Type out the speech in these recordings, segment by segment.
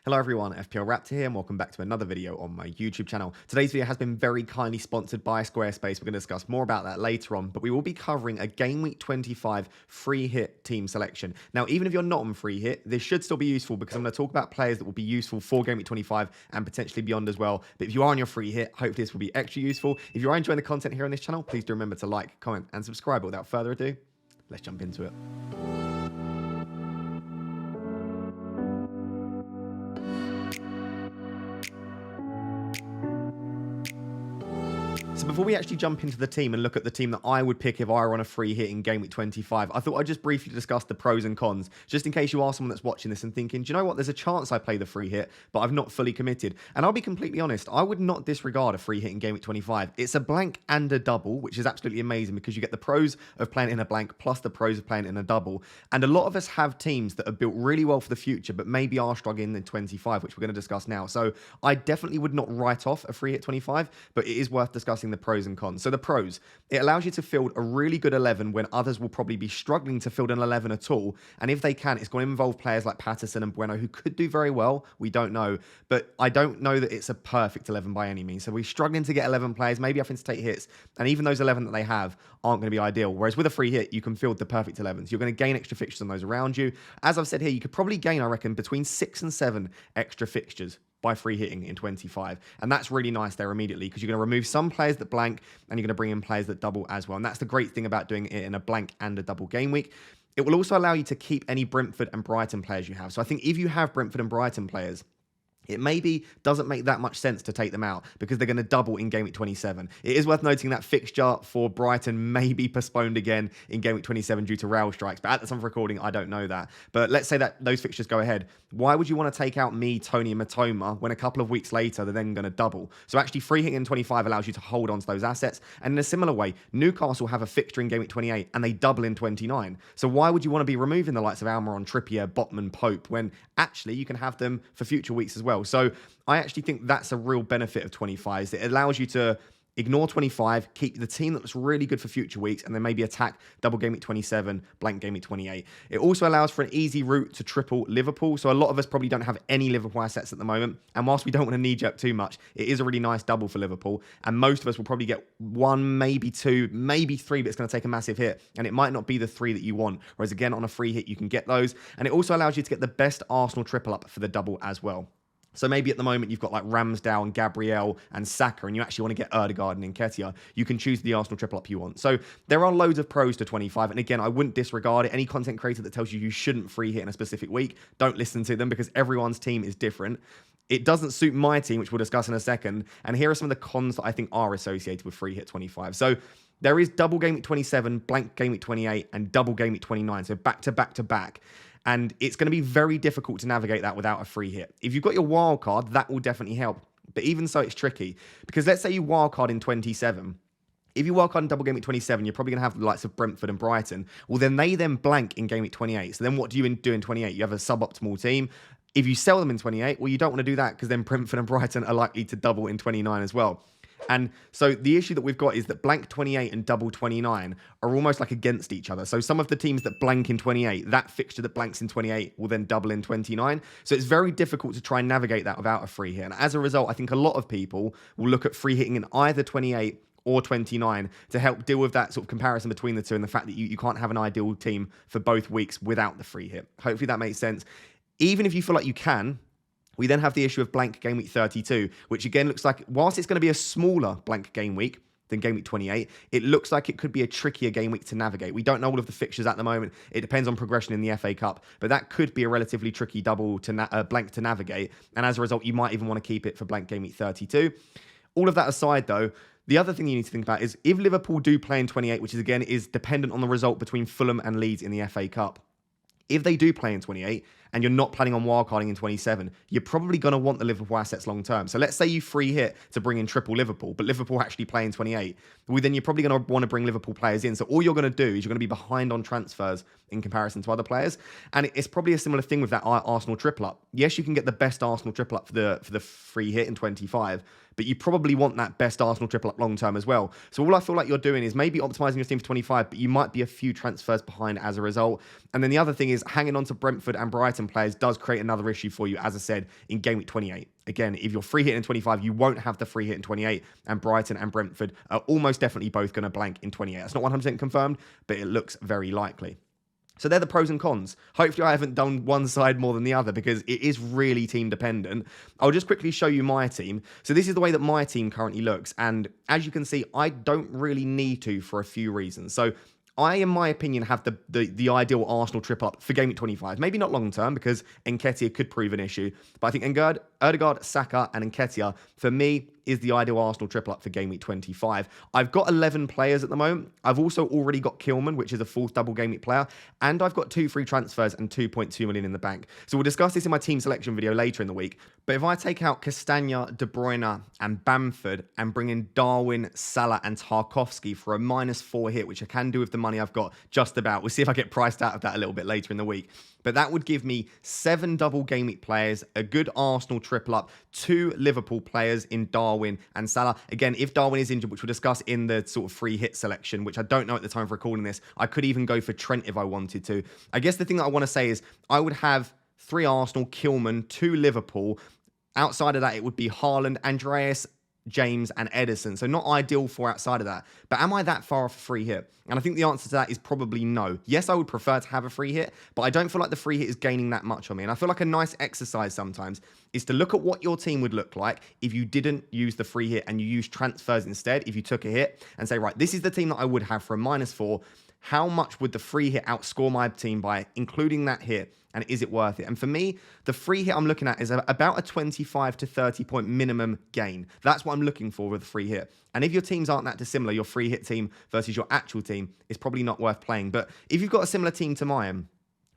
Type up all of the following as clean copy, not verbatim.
Hello everyone, FPL Raptor here and welcome back to another video on my YouTube channel. Today's video has been very kindly sponsored by Squarespace. We're going to discuss more about that later on, but we will be covering a Game Week 25 free hit team selection. Now, even if you're not on free hit, this should still be useful because I'm going to talk about players that will be useful for Game Week 25 and potentially beyond as well. But if you are on your free hit, hopefully this will be extra useful. If you are enjoying the content here on this channel, please do remember to like, comment and subscribe. But without further ado, let's jump into it. So before we actually jump into the team and look at the team that I would pick if I were on a free hit in Game Week 25, I thought I'd just briefly discuss the pros and cons, just in case you are someone that's watching this and thinking, do you know what, there's a chance I play the free hit, but I've not fully committed. And I'll be completely honest, I would not disregard a free hit in Game Week 25. It's a blank and a double, which is absolutely amazing because you get the pros of playing in a blank plus the pros of playing in a double. And a lot of us have teams that are built really well for the future, but maybe are struggling in 25, which we're going to discuss now. So I definitely would not write off a free hit 25, but it is worth discussing the pros and cons. So the pros, it allows you to field a really good 11 when others will probably be struggling to field an 11 at all. And if they can, it's going to involve players like Patterson and Bueno who could do very well. We don't know. But I don't know that it's a perfect 11 by any means. So we're struggling to get 11 players, maybe having to take hits. And even those 11 that they have aren't going to be ideal. Whereas with a free hit, you can field the perfect 11s. You're going to gain extra fixtures on those around you. As I've said here, you could probably gain, I reckon, between 6 and 7 extra fixtures by free hitting in 25. And that's really nice there immediately because you're going to remove some players that blank and you're going to bring in players that double as well. And that's the great thing about doing it in a blank and a double game week. It will also allow you to keep any Brentford and Brighton players you have. So I think if you have Brentford and Brighton players, it maybe doesn't make that much sense to take them out because they're going to double in Game Week 27. It is worth noting that fixture for Brighton may be postponed again in Game Week 27 due to rail strikes. But at the time of recording, I don't know that. But let's say that those fixtures go ahead. Why would you want to take out me, Tony, and Matoma when a couple of weeks later they're then going to double? So actually free hitting in 25 allows you to hold on to those assets. And in a similar way, Newcastle have a fixture in Game Week 28 and they double in 29. So why would you want to be removing the likes of Almiron, Trippier, Botman, Pope when actually you can have them for future weeks as well? So I actually think that's a real benefit of 25 is it allows you to ignore 25, keep the team that looks really good for future weeks, and then maybe attack double Game Week 27, blank Game Week 28. It also allows for an easy route to triple Liverpool. So a lot of us probably don't have any Liverpool assets at the moment. And whilst we don't want to knee-jerk too much, it is a really nice double for Liverpool. And most of us will probably get 1, maybe 2, maybe 3, but it's going to take a massive hit. And it might not be the 3 that you want. Whereas again, on a free hit, you can get those. And it also allows you to get the best Arsenal triple up for the double as well. So maybe at the moment you've got like Ramsdale and Gabriel and Saka and you actually want to get Ødegaard and Nketiah. You can choose the Arsenal triple up you want. So there are loads of pros to 25. And again, I wouldn't disregard it. Any content creator that tells you you shouldn't free hit in a specific week, don't listen to them because everyone's team is different. It doesn't suit my team, which we'll discuss in a second. And here are some of the cons that I think are associated with free hit 25. So there is double Game Week 27, blank Game Week 28 and double Game Week 29. So back to back to back. And it's going to be very difficult to navigate that without a free hit. If you've got your wild card, that will definitely help. But even so, it's tricky. Because let's say you wild card in 27. If you wild card in double Game Week 27, you're probably going to have the likes of Brentford and Brighton. Well, then they blank in Game Week 28. So then what do you do in 28? You have a suboptimal team. If you sell them in 28, well, you don't want to do that because then Brentford and Brighton are likely to double in 29 as well. And so the issue that we've got is that blank 28 and double 29 are almost like against each other. So some of the teams that blank in 28, that fixture that blanks in 28 will then double in 29. So it's very difficult to try and navigate that without a free hit. And as a result, I think a lot of people will look at free hitting in either 28 or 29 to help deal with that sort of comparison between the two and the fact that you can't have an ideal team for both weeks without the free hit. Hopefully that makes sense. Even if you feel like you can, we then have the issue of blank Game Week 32, which again looks like, whilst it's going to be a smaller blank game week than Game Week 28, it looks like it could be a trickier game week to navigate. We don't know all of the fixtures at the moment. It depends on progression in the FA Cup, but that could be a relatively tricky double to blank to navigate. And as a result, you might even want to keep it for blank Game Week 32. All of that aside, though, the other thing you need to think about is if Liverpool do play in 28, which is again is dependent on the result between Fulham and Leeds in the FA Cup. If they do play in 28 and you're not planning on wildcarding in 27, you're probably going to want the Liverpool assets long term. So let's say you free hit to bring in triple Liverpool, but Liverpool actually play in 28. Well, then you're probably going to want to bring Liverpool players in. So all you're going to do is you're going to be behind on transfers in comparison to other players. And it's probably a similar thing with that Arsenal triple up. Yes, you can get the best Arsenal triple up for the free hit in 25, but you probably want that best Arsenal triple up long term as well. So all I feel like you're doing is maybe optimizing your team for 25, but you might be a few transfers behind as a result. And then the other thing is hanging on to Brentford and Brighton Brighton players does create another issue for you, as I said, in game week 28. Again, if you're free hit in 25, you won't have the free hit in 28, and Brighton and Brentford are almost definitely both going to blank in 28. That's not 100% confirmed, but it looks very likely. So they're the pros and cons. Hopefully I haven't done one side more than the other because it is really team dependent. I'll just quickly show you my team. So this is the way that my team currently looks. And as you can see, I don't really need to for a few reasons. So I, in my opinion, have the ideal Arsenal trip up for game week 25. Maybe not long term because Nketiah could prove an issue. But I think Ødegaard, Saka and Nketiah, for me, is the ideal Arsenal triple up for game week 25. I've got 11 players at the moment. I've also already got Kilman, which is a fourth double game week player. And I've got 2 free transfers and 2.2 million in the bank. So we'll discuss this in my team selection video later in the week. But if I take out Castagna, De Bruyne and Bamford and bring in Darwin, Salah and Tarkowski for a -4 hit, which I can do with the money I've got just about. We'll see if I get priced out of that a little bit later in the week. But that would give me 7 double game week players, a good Arsenal triple up, 2 Liverpool players in Darwin and Salah. Again, if Darwin is injured, which we'll discuss in the sort of free hit selection, which I don't know at the time of recording this, I could even go for Trent if I wanted to. I guess the thing that I want to say is I would have 3 Arsenal, Kilman, 2 Liverpool. Outside of that, it would be Haaland, Andreas, James and Edison. So not ideal for outside of that. But am I that far off a free hit? And I think the answer to that is probably no. Yes, I would prefer to have a free hit, but I don't feel like the free hit is gaining that much on me. And I feel like a nice exercise sometimes is to look at what your team would look like if you didn't use the free hit and you used transfers instead, if you took a hit and say, right, this is the team that I would have for a -4. How much would the free hit outscore my team by including that hit? And is it worth it? And for me, the free hit I'm looking at is about a 25 to 30 point minimum gain. That's what I'm looking for with a free hit. And if your teams aren't that dissimilar, your free hit team versus your actual team is probably not worth playing. But if you've got a similar team to mine,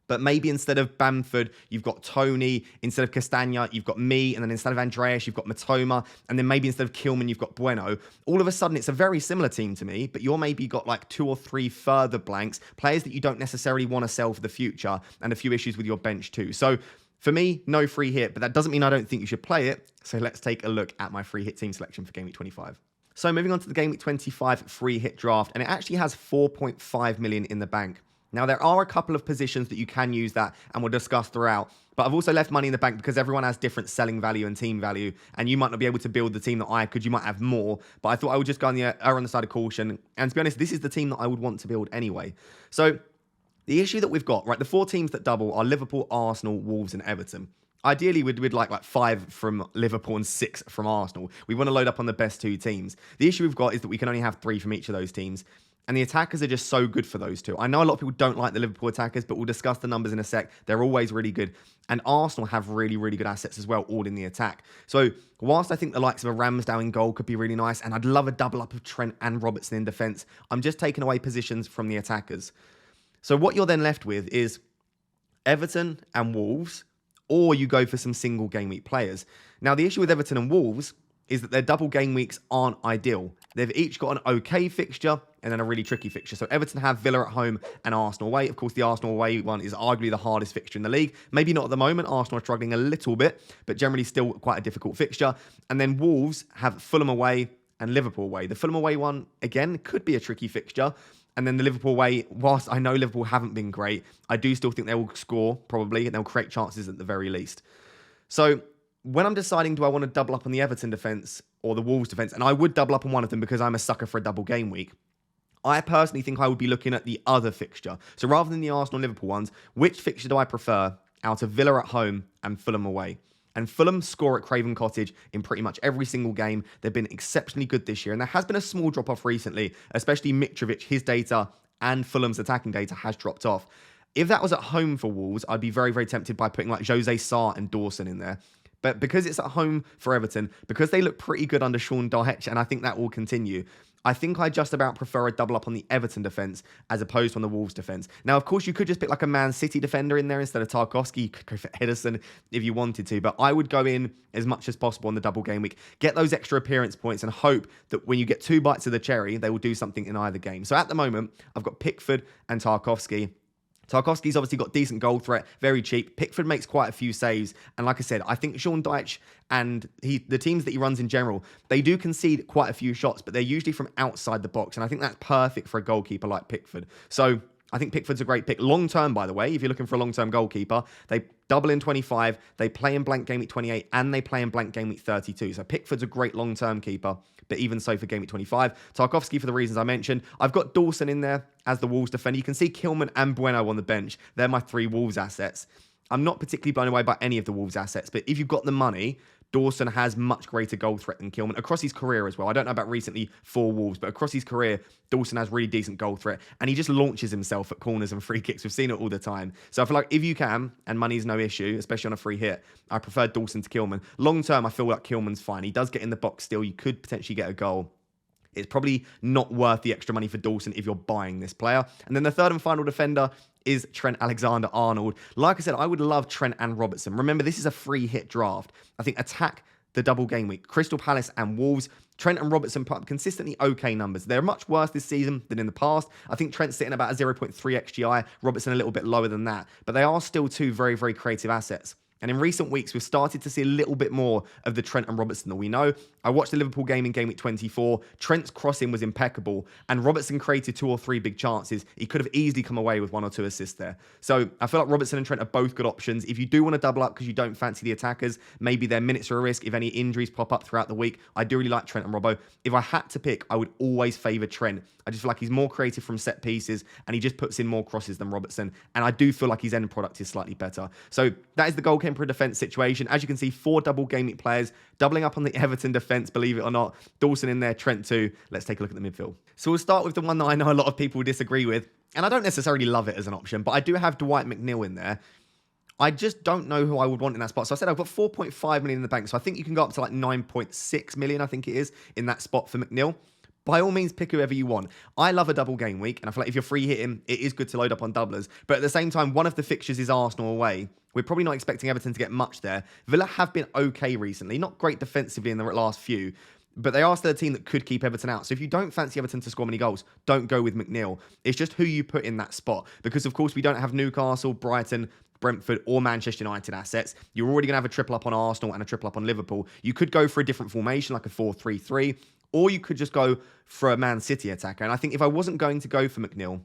but maybe instead of Bamford, you've got Tony. Instead of Castagna, you've got me. And then instead of Andreas, you've got Matoma. And then maybe instead of Kilman, you've got Bueno. All of a sudden, it's a very similar team to me, but you're maybe got like 2 or 3 further blanks, players that you don't necessarily want to sell for the future, and a few issues with your bench too. So for me, no free hit, but that doesn't mean I don't think you should play it. So let's take a look at my free hit team selection for Game Week 25. So moving on to the Game Week 25 free hit draft, and it actually has 4.5 million in the bank. Now, there are a couple of positions that you can use that, and we'll discuss throughout. But I've also left money in the bank because everyone has different selling value and team value, and you might not be able to build the team that I could. You might have more, but I thought I would just go on the side of caution. And to be honest, this is the team that I would want to build anyway. So the issue that we've got, right, the 4 teams that double are Liverpool, Arsenal, Wolves, and Everton. Ideally, we'd like 5 from Liverpool and 6 from Arsenal. We want to load up on the best 2 teams. The issue we've got is that we can only have 3 from each of those teams. And the attackers are just so good for those 2. I know a lot of people don't like the Liverpool attackers, but we'll discuss the numbers in a sec. They're always really good. And Arsenal have really, really good assets as well, all in the attack. So whilst I think the likes of a Ramsdale in goal could be really nice, and I'd love a double up of Trent and Robertson in defence, I'm just taking away positions from the attackers. So what you're then left with is Everton and Wolves, or you go for some single game week players. Now, the issue with Everton and Wolves is that their double game weeks aren't ideal. They've each got an okay fixture and then a really tricky fixture. So Everton have Villa at home and Arsenal away. Of course, the Arsenal away one is arguably the hardest fixture in the league. Maybe not at the moment. Arsenal are struggling a little bit, but generally still quite a difficult fixture. And then Wolves have Fulham away and Liverpool away. The Fulham away one, again, could be a tricky fixture. And then the Liverpool away, whilst I know Liverpool haven't been great, I do still think they will score, probably, and they'll create chances at the very least. So when I'm deciding, do I want to double up on the Everton defence or the Wolves defence, and I would double up on one of them because I'm a sucker for a double game week, I personally think I would be looking at the other fixture. So rather than the Arsenal-Liverpool ones, which fixture do I prefer out of Villa at home and Fulham away? And Fulham score at Craven Cottage in pretty much every single game. They've been exceptionally good this year, and there has been a small drop-off recently, especially Mitrovic, his data, and Fulham's attacking data has dropped off. If that was at home for Wolves, I'd be very, very tempted by putting like Jose Sarr and Dawson in there. But because it's at home for Everton, because they look pretty good under Sean Dyche, and I think that will continue, I think I just about prefer a double up on the Everton defence as opposed to on the Wolves defence. Now, of course, you could just pick like a Man City defender in there instead of Tarkowski. You could go for Edison if you wanted to, but I would go in as much as possible on the double game week, get those extra appearance points, and hope that when you get 2 bites of the cherry, they will do something in either game. So at the moment, I've got Pickford and Tarkowski. Tarkowski's obviously got decent goal threat, very cheap. Pickford makes quite a few saves. And like I said, I think Sean Dyche and the teams that he runs in general, they do concede quite a few shots, but they're usually from outside the box. And I think that's perfect for a goalkeeper like Pickford. So I think Pickford's a great pick. Long-term, by the way, if you're looking for a long-term goalkeeper, they double in 25, they play in blank game week 28, and they play in blank game week 32. So Pickford's a great long-term keeper, but even so for game week 25. Tarkowski for the reasons I mentioned. I've got Dawson in there as the Wolves defender. You can see Kilman and Bueno on the bench. They're my 3 Wolves assets. I'm not particularly blown away by any of the Wolves assets, but if you've got the money, Dawson has much greater goal threat than Kilman across his career as well. I don't know about recently for Wolves, but across his career, Dawson has really decent goal threat, and he just launches himself at corners and free kicks. We've seen it all the time. So I feel like if you can, and money's no issue, especially on a free hit, I prefer Dawson to Kilman. Long term, I feel like Kilman's fine. He does get in the box still. You could potentially get a goal. It's probably not worth the extra money for Dawson if you're buying this player. And then the third and final defender is Trent Alexander-Arnold. Like I said, I would love Trent and Robertson. Remember, this is a free hit draft. I think attack the double game week. Crystal Palace and Wolves. Trent and Robertson put up consistently okay numbers. They're much worse this season than in the past. I think Trent's sitting about a 0.3 XGI, Robertson a little bit lower than that. But they are still 2 very, very creative assets. And in recent weeks, we've started to see a little bit more of the Trent and Robertson that we know. I watched the Liverpool game in game week 24. Trent's crossing was impeccable, and Robertson created 2 or 3 big chances. He could have easily come away with 1 or 2 assists there. So I feel like Robertson and Trent are both good options. If you do want to double up because you don't fancy the attackers, maybe their minutes are a risk. If any injuries pop up throughout the week, I do really like Trent and Robbo. If I had to pick, I would always favour Trent. I just feel like he's more creative from set pieces, and he just puts in more crosses than Robertson. And I do feel like his end product is slightly better. So that is the goalkeeper defence situation. As you can see, 4 double game week players, doubling up on the Everton defence, believe it or not. Dawson in there, Trent too. Let's take a look at the midfield. So we'll start with the one that I know a lot of people disagree with, and I don't necessarily love it as an option, but I do have Dwight McNeil in there. I just don't know who I would want in that spot. So I said I've got 4.5 million in the bank, so I think you can go up to like 9.6 million, I think it is, in that spot for McNeil. By all means, pick whoever you want. I love a double game week, and I feel like if you're free hitting, it is good to load up on doublers. But at the same time, one of the fixtures is Arsenal away. We're probably not expecting Everton to get much there. Villa have been okay recently, not great defensively in the last few, but they are still a team that could keep Everton out. So if you don't fancy Everton to score many goals, don't go with McNeil. It's just who you put in that spot. Because, of course, we don't have Newcastle, Brighton, Brentford or Manchester United assets. You're already going to have a triple up on Arsenal and a triple up on Liverpool. You could go for a different formation, like a 4-3-3, or you could just go for a Man City attacker. And I think if I wasn't going to go for McNeil,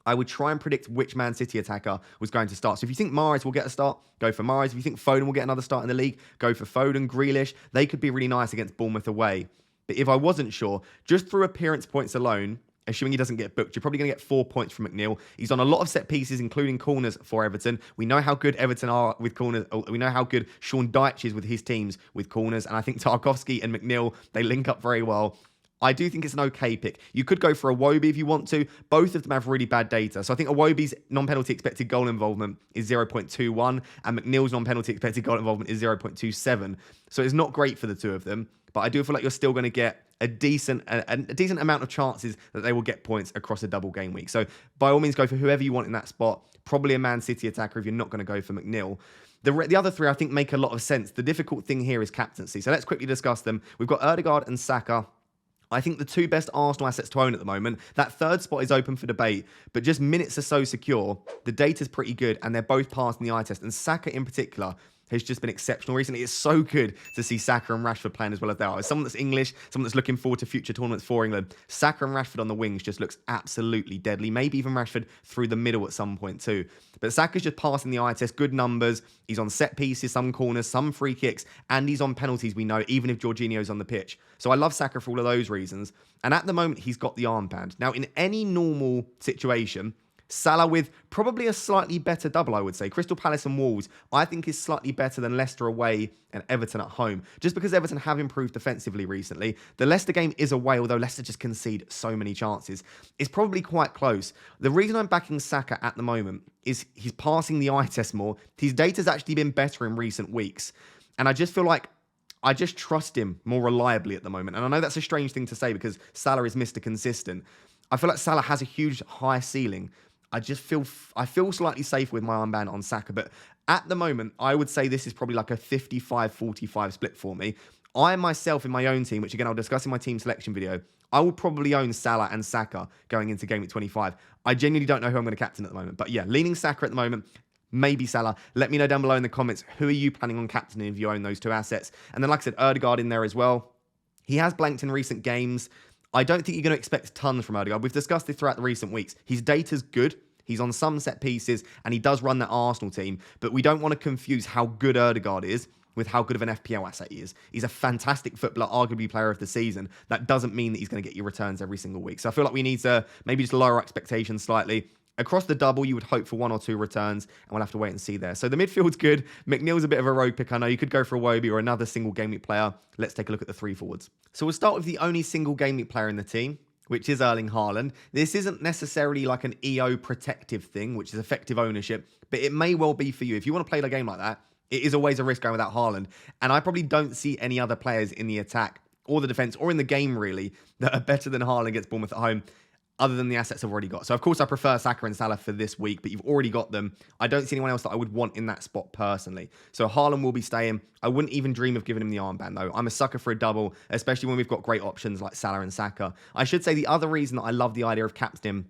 I would try and predict which Man City attacker was going to start. So if you think Mahrez will get a start, go for Mahrez. If you think Foden will get another start in the league, go for Foden, Grealish. They could be really nice against Bournemouth away. But if I wasn't sure, just through appearance points alone, assuming he doesn't get booked, you're probably going to get 4 points from McNeil. He's on a lot of set pieces, including corners for Everton. We know how good Everton are with corners. We know how good Sean Dyche is with his teams with corners. And I think Tarkowski and McNeil, they link up very well. I do think it's an okay pick. You could go for Iwobi if you want to. Both of them have really bad data. So I think Iwobi's non-penalty expected goal involvement is 0.21 and McNeil's non-penalty expected goal involvement is 0.27. So it's not great for the two of them. But I do feel like you're still going to get a decent amount of chances that they will get points across a double game week. So by all means, go for whoever you want in that spot. Probably a Man City attacker if you're not going to go for McNeil. The other 3, I think, make a lot of sense. The difficult thing here is captaincy. So let's quickly discuss them. We've got Ødegaard and Saka. I think the 2 best Arsenal assets to own at the moment. That 3rd spot is open for debate, but just minutes are so secure. The data's pretty good, and they're both passing the eye test. And Saka in particular has just been exceptional recently. It's so good to see Saka and Rashford playing as well as they are. As someone that's English, someone that's looking forward to future tournaments for England, Saka and Rashford on the wings just looks absolutely deadly. Maybe even Rashford through the middle at some point too. But Saka's just passing the eye test, good numbers. He's on set pieces, some corners, some free kicks, and he's on penalties, we know, even if Jorginho's on the pitch. So I love Saka for all of those reasons. And at the moment, he's got the armband. Now, in any normal situation, Salah with probably a slightly better double, I would say. Crystal Palace and Wolves, I think, is slightly better than Leicester away and Everton at home. Just because Everton have improved defensively recently. The Leicester game is away, although Leicester just concede so many chances. It's probably quite close. The reason I'm backing Saka at the moment is he's passing the eye test more. His data's actually been better in recent weeks. And I just feel like I just trust him more reliably at the moment. And I know that's a strange thing to say because Salah is Mr. Consistent. I feel like Salah has a huge high ceiling. I feel slightly safe with my armband on Saka, but at the moment, I would say this is probably like a 55-45 split for me. I myself in my own team, which again I'll discuss in my team selection video, I will probably own Salah and Saka going into game week 25. I genuinely don't know who I'm going to captain at the moment, but yeah, leaning Saka at the moment. Maybe Salah. Let me know down below in the comments, who are you planning on captaining if you own those 2 assets? And then, like I said, Ødegaard in there as well. He has blanked in recent games. I don't think you're going to expect tons from Ødegaard. We've discussed this throughout the recent weeks. His data's good. He's on some set pieces, and he does run that Arsenal team, but we don't want to confuse how good Ødegaard is with how good of an FPL asset he is. He's a fantastic footballer, arguably player of the season. That doesn't mean that he's going to get you returns every single week. So I feel like we need to maybe just lower expectations slightly. Across the double, you would hope for 1 or 2 returns, and we'll have to wait and see there. So the midfield's good. McNeil's a bit of a rogue pick. I know you could go for a Wobie or another single game week player. Let's take a look at the 3 forwards. So we'll start with the only single game week player in the team, which is Erling Haaland. This isn't necessarily like an EO protective thing, which is effective ownership, but it may well be for you. If you want to play the game like that, it is always a risk going without Haaland. And I probably don't see any other players in the attack or the defense or in the game, really, that are better than Haaland against Bournemouth at home, other than the assets I've already got. So, of course, I prefer Saka and Salah for this week, but you've already got them. I don't see anyone else that I would want in that spot personally. So, Haaland will be staying. I wouldn't even dream of giving him the armband, though. I'm a sucker for a double, especially when we've got great options like Salah and Saka. I should say the other reason that I love the idea of captaining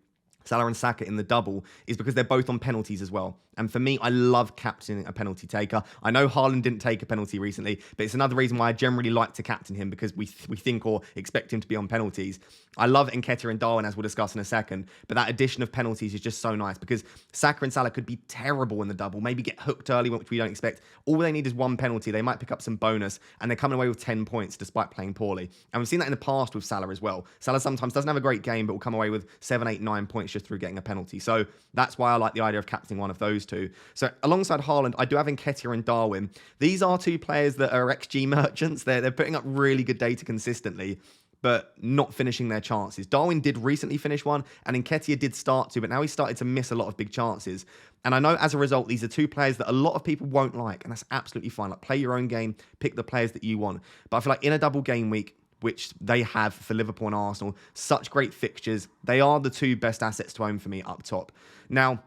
Salah and Saka in the double is because they're both on penalties as well. And for me, I love captaining a penalty taker. I know Haaland didn't take a penalty recently, but it's another reason why I generally like to captain him, because we think or expect him to be on penalties. I love Nketiah and Darwin, as we'll discuss in a second, but that addition of penalties is just so nice because Saka and Salah could be terrible in the double, maybe get hooked early, which we don't expect. All they need is 1 penalty. They might pick up some bonus, and they're coming away with 10 points despite playing poorly. And we've seen that in the past with Salah as well. Salah sometimes doesn't have a great game, but will come away with 7, 8, 9 points just through getting a penalty. So that's why I like the idea of captaining one of those two. So alongside Haaland, I do have Nketiah and Darwin. These are 2 players that are XG merchants. They're putting up really good data consistently, but not finishing their chances. Darwin did recently finish one, and Nketiah did start to, but now he's started to miss a lot of big chances. And I know as a result, these are 2 players that a lot of people won't like, and that's absolutely fine. Like, play your own game, pick the players that you want. But I feel like in a double game week, which they have for Liverpool and Arsenal, such great fixtures, they are the 2 best assets to own for me up top. Now,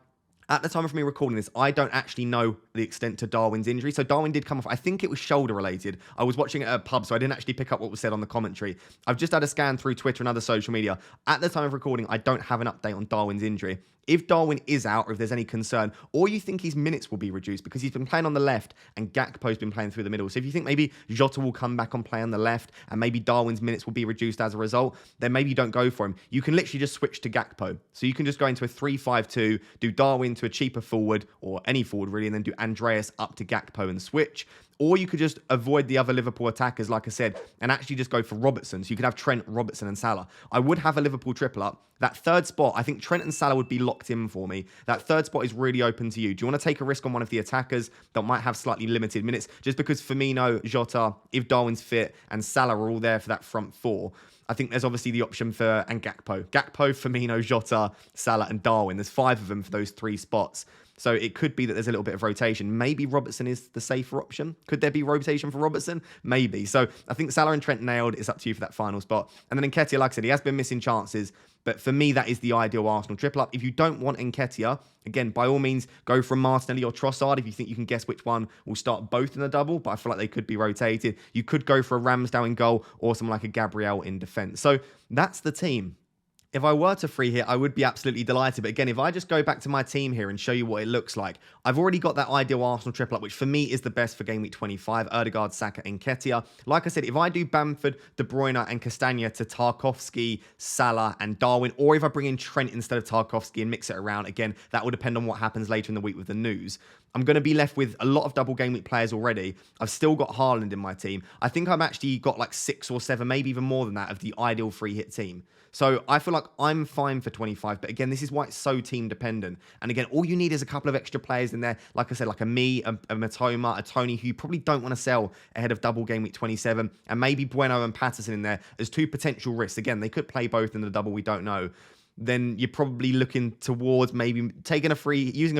at the time of me recording this, I don't actually know the extent to Darwin's injury. So Darwin did come off. I think it was shoulder related. I was watching it at a pub, so I didn't actually pick up what was said on the commentary. I've just had a scan through Twitter and other social media. At the time of recording, I don't have an update on Darwin's injury. If Darwin is out, or if there's any concern, or you think his minutes will be reduced because he's been playing on the left and Gakpo's been playing through the middle. So if you think maybe Jota will come back on play on the left and maybe Darwin's minutes will be reduced as a result, then maybe you don't go for him. You can literally just switch to Gakpo. So you can just go into a 3-5-2, do Darwin to a cheaper forward, or any forward really, and then do Andreas up to Gakpo and switch. Or you could just avoid the other Liverpool attackers, like I said, and actually just go for Robertson. So you could have Trent, Robertson and Salah. I would have a Liverpool triple up. That third spot, I think Trent and Salah would be locked in for me. That third spot is really open to you. Do you want to take a risk on one of the attackers that might have slightly limited minutes? Just because Firmino, Jota, if Darwin's fit, and Salah are all there for that front 4, I think there's obviously the option for, and Gakpo, Firmino, Jota, Salah and Darwin. There's 5 of them for those 3 spots. So it could be that there's a little bit of rotation. Maybe Robertson is the safer option. Could there be rotation for Robertson? Maybe. So I think Salah and Trent nailed. It's up to you for that final spot. And then Nketiah, like I said, he has been missing chances. But for me, that is the ideal Arsenal triple up. If you don't want Nketiah, again, by all means, go from Martinelli or Trossard if you think you can guess which one will start both in the double. But I feel like they could be rotated. You could go for a Ramsdale in goal or someone like a Gabriel in defence. So that's the team. If I were to free hit, I would be absolutely delighted. But again, if I just go back to my team here and show you what it looks like, I've already got that ideal Arsenal triple up, which for me is the best for Game Week 25, Ødegaard, Saka, and Nketiah. Like I said, if I do Bamford, De Bruyne, and Castagna to Tarkowski, Salah, and Darwin, or if I bring in Trent instead of Tarkowski and mix it around, again, that will depend on what happens later in the week with the news. I'm going to be left with a lot of double game week players already. I've still got Haaland in my team. I think I've actually got like 6 or 7, maybe even more than that, of the ideal free hit team. So I feel like I'm fine for 25. But again, this is why it's so team dependent. And again, all you need is a couple of extra players in there. Like I said, like a me, a Matoma, a Tony, who you probably don't want to sell ahead of double game week 27. And maybe Bueno and Patterson in there as 2 potential risks. Again, they could play both in the double. We don't know. Then you're probably looking towards maybe using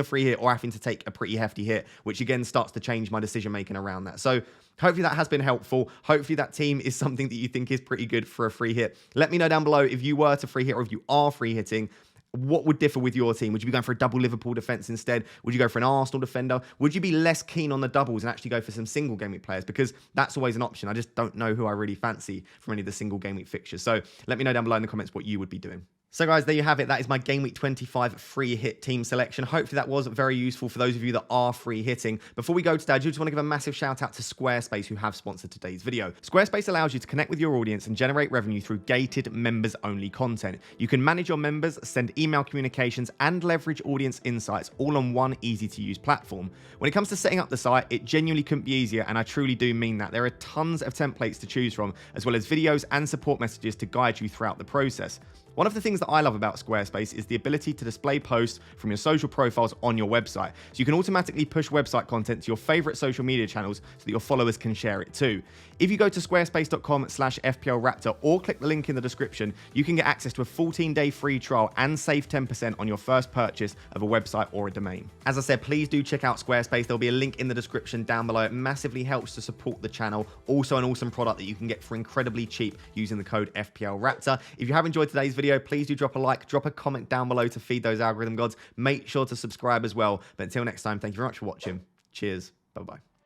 a free hit or having to take a pretty hefty hit, which again starts to change my decision making around that. So hopefully that has been helpful. Hopefully that team is something that you think is pretty good for a free hit. Let me know down below if you were to free hit or if you are free hitting. What would differ with your team? Would you be going for a double Liverpool defence instead? Would you go for an Arsenal defender? Would you be less keen on the doubles and actually go for some single game week players? Because that's always an option. I just don't know who I really fancy from any of the single game week fixtures. So let me know down below in the comments what you would be doing. So guys, there you have it. That is my Game Week 25 free hit team selection. Hopefully that was very useful for those of you that are free hitting. Before we go today, I just want to give a massive shout out to Squarespace, who have sponsored today's video. Squarespace allows you to connect with your audience and generate revenue through gated members only content. You can manage your members, send email communications, and leverage audience insights all on one easy to use platform. When it comes to setting up the site, it genuinely couldn't be easier, and I truly do mean that. There are tons of templates to choose from, as well as videos and support messages to guide you throughout the process. One of the things that I love about Squarespace is the ability to display posts from your social profiles on your website. So you can automatically push website content to your favorite social media channels so that your followers can share it too. If you go to squarespace.com/FPLRaptor or click the link in the description, you can get access to a 14-day free trial and save 10% on your first purchase of a website or a domain. As I said, please do check out Squarespace. There'll be a link in the description down below. It massively helps to support the channel. Also an awesome product that you can get for incredibly cheap using the code FPLRaptor. If you have enjoyed today's video, please do drop a like, drop a comment down below to feed those algorithm gods. Make sure to subscribe as well. But until next time, thank you very much for watching. Cheers. Bye-bye.